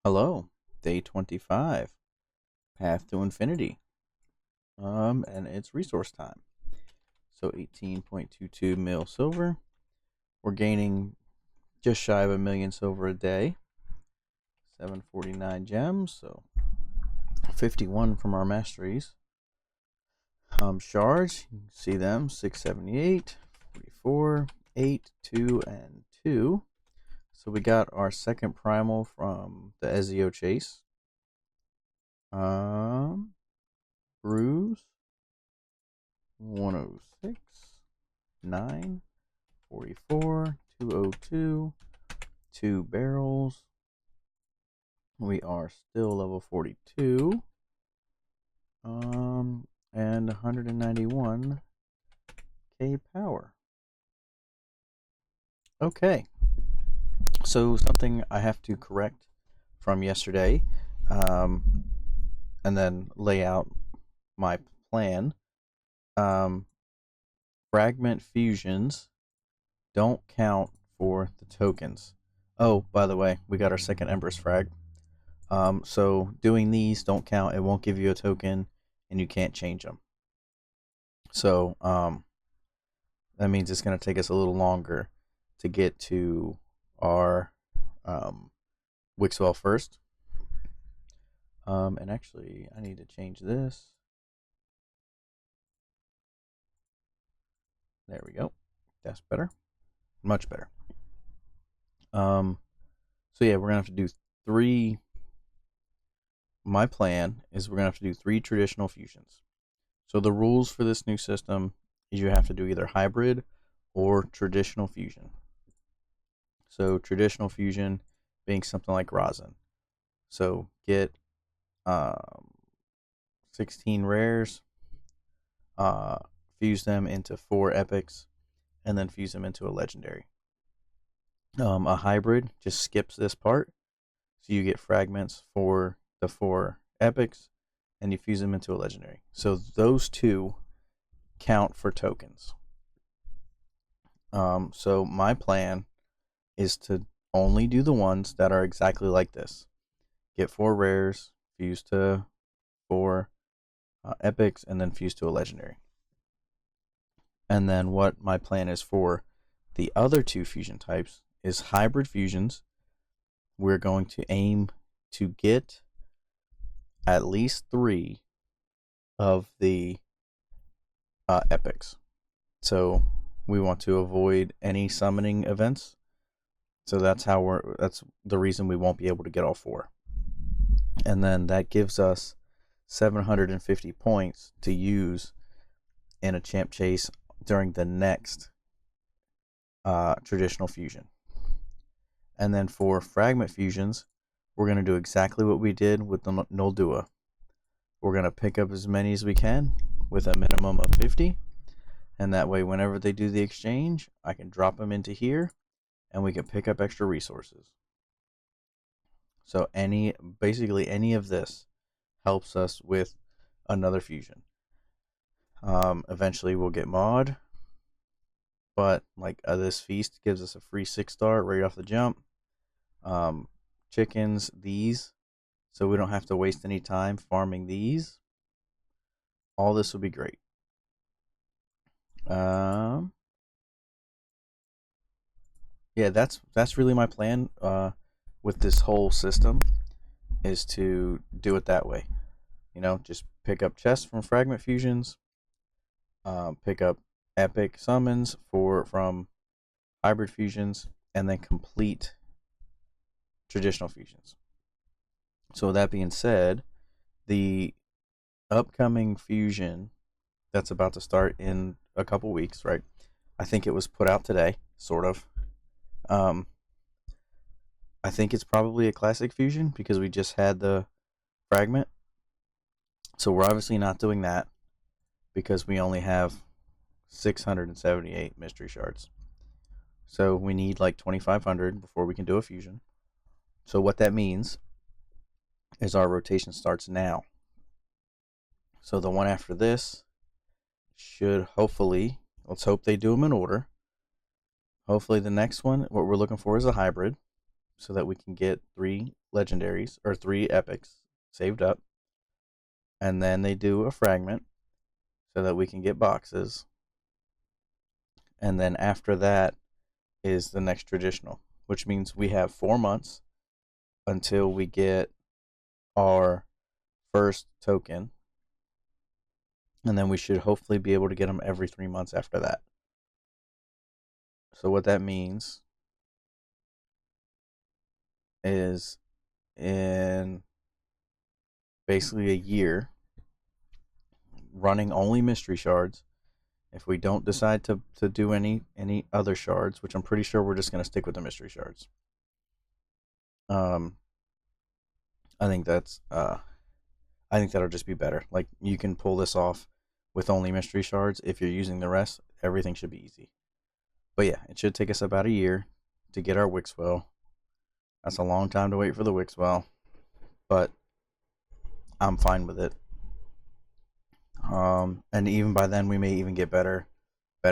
Hello, day 25, Path to Infinity. And it's resource time. So 18.22 mil silver. We're gaining just shy of a million silver a day. 749 gems, so 51 from our masteries. Shards, you can see them 678, 44, 8, 2, and 2. So we got our second primal from the Ezio chase. Bruise 106, 9, 44, 202, 2 barrels. We are still level 42. And 191k power. Okay. So something I have to correct from yesterday, and then lay out my plan. Um, fragment fusions don't count for the tokens. Oh, by the way, we got our second Empress frag. So doing these don't count. It won't give you a token, and you can't change them. So that means it's going to take us a little longer to get to our Wixwell first. And actually, I need to change this. There we go. That's better. Much better. So yeah, we're gonna have to do three. My plan is we're gonna have to do 3 traditional fusions. So the rules for this new system is you have to do either hybrid or traditional fusion. So traditional fusion being something like rosin. So get 16 rares, uh, fuse them into 4 epics, and then fuse them into a legendary. A hybrid just skips this part, so you get fragments for the 4 epics, and you fuse them into a legendary. So those two count for tokens. So my plan is to only do the ones that are exactly like this. Get 4 rares, fuse to 4 epics, and then fuse to a legendary. And then what my plan is for the other 2 fusion types is hybrid fusions. We're going to aim to get at least 3 of the epics. So we want to avoid any summoning events. So that's the reason we won't be able to get all 4. And then that gives us 750 points to use in a champ chase during the next traditional fusion. And then for fragment fusions, we're going to do exactly what we did with the Noldua. We're going to pick up as many as we can with a minimum of 50. And that way, whenever they do the exchange, I can drop them into here and we can pick up extra resources. So basically any of this helps us with another fusion. Eventually we'll get mod, but like this feast gives us a free 6-star right off the jump. Chickens, these, so we don't have to waste any time farming these. All this will be great. Yeah, that's really my plan with this whole system, is to do it that way. Just pick up chests from fragment fusions, pick up epic summons from hybrid fusions, and then complete traditional fusions. So with that being said, the upcoming fusion that's about to start in a couple weeks, right? I think it was put out today, sort of. I think it's probably a classic fusion because we just had the fragment. So we're obviously not doing that because we only have 678 mystery shards. So we need like 2,500 before we can do a fusion. So what that means is our rotation starts now. So the one after this should hopefully, let's hope they do them in order. Hopefully the next one, what we're looking for is a hybrid. so that we can get 3 legendaries or 3 epics saved up. And then they do a fragment so that we can get boxes. And then after that is the next traditional, which means we have 4 months until we get our first token. And then we should hopefully be able to get them every 3 months after that. So what that means is in basically a year running only mystery shards, if we don't decide to do any other shards, which I'm pretty sure we're just going to stick with the mystery shards. I think that'll just be better. Like, you can pull this off with only mystery shards. If you're using the rest, everything should be easy. But yeah, it should take us about a year to get our Wixwell. That's a long time to wait for the Wixwell, but I'm fine with it. And even by then, we may even get better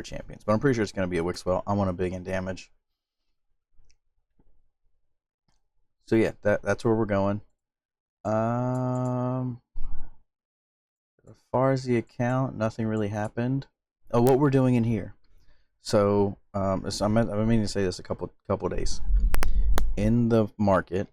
champions. But I'm pretty sure it's going to be a Wixwell. I want a big in damage. So yeah, that's where we're going. As far as the account, nothing really happened. Oh, what we're doing in here. So I've been meaning to say this a couple days. In the market,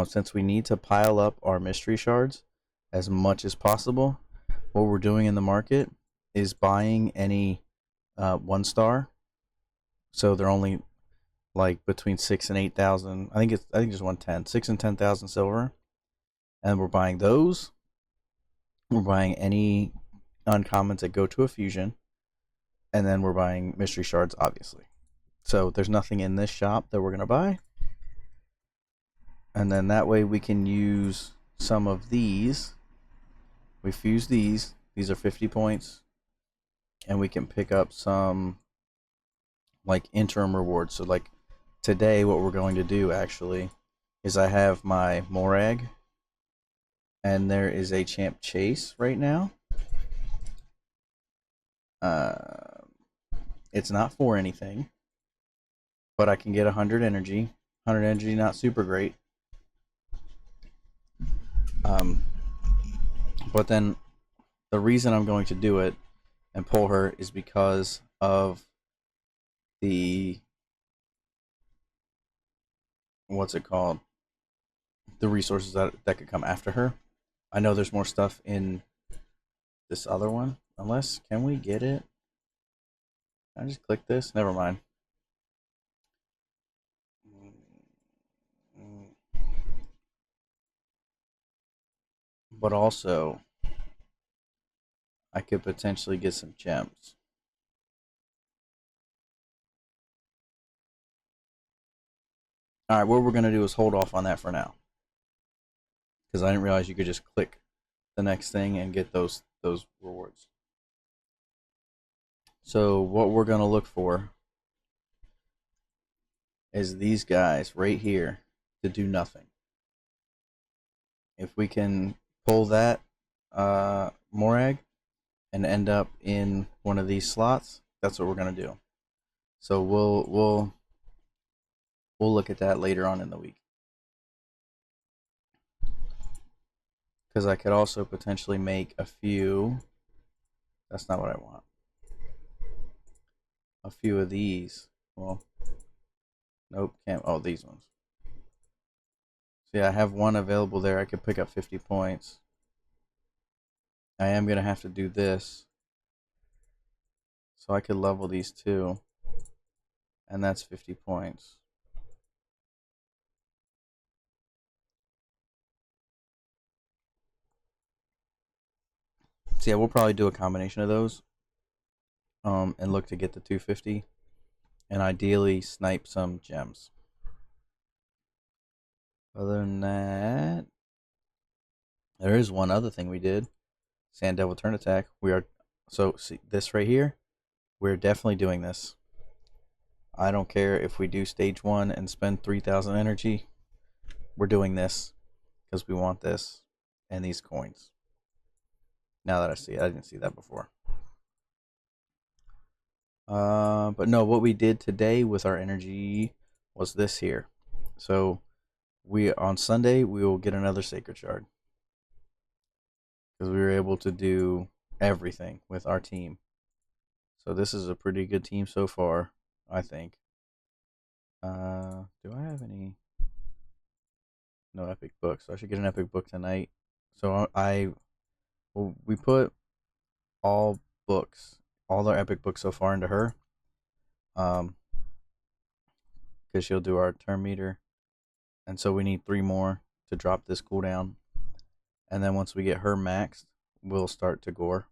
since we need to pile up our mystery shards as much as possible, what we're doing in the market is buying any 1-star. So they're only like between 6 and 8,000. I think just 110, 6 and 10,000 silver, and we're buying those. We're buying any uncommons that go to a fusion, and then we're buying mystery shards, obviously. So there's nothing in this shop that we're gonna buy, and then that way we can use some of these. We fuse these. These are 50 points, and we can pick up some like interim rewards. So like today, what we're going to do actually is I have my Morag, and there is a champ chase right now. It's not for anything, but I can get 100 energy. 100 energy, not super great. But then the reason I'm going to do it and pull her is because of the what's it called? The resources that could come after her. I know there's more stuff in this other one. Unless, can we get it? Can I just click this? Never mind. But also, I could potentially get some gems. Alright, what we're going to do is hold off on that for now. Because I didn't realize you could just click the next thing and get those rewards. So what we're going to look for is these guys right here to do nothing. If we can pull that Morag and end up in one of these slots, that's what we're going to do. So we'll look at that later on in the week. Because I could also potentially make a few. That's not what I want. A few of these. Well, nope, can't. Oh, these ones. See, I have one available there. I could pick up 50 points. I am going to have to do this. So I could level these two. And that's 50 points. So yeah, we'll probably do a combination of those. And look to get the 250. And ideally snipe some gems. Other than that, there is one other thing we did. Sand Devil turn attack. We are see this right here. We're definitely doing this. I don't care if we do stage 1 and spend 3,000 energy. We're doing this because we want this and these coins. Now that I see it, I didn't see that before. But no, what we did today with our energy was this here. So we on Sunday we will get another Sacred Shard because we were able to do everything with our team. So this is a pretty good team so far, I think. Do I have any? No epic book, so I should get an epic book tonight. So well, we put all books, all our epic books so far into her, um, because she'll do our turn meter, and so we need 3 more to drop this cooldown, and then once we get her maxed, we'll start to gore,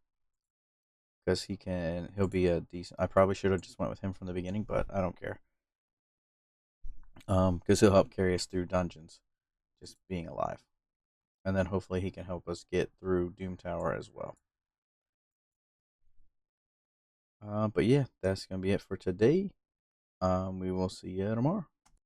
because he'll be a decent. I probably should have just went with him from the beginning, but I don't care, because he'll help carry us through dungeons, just being alive, and then hopefully he can help us get through Doom Tower as well. But yeah, that's gonna be it for today. We will see you tomorrow.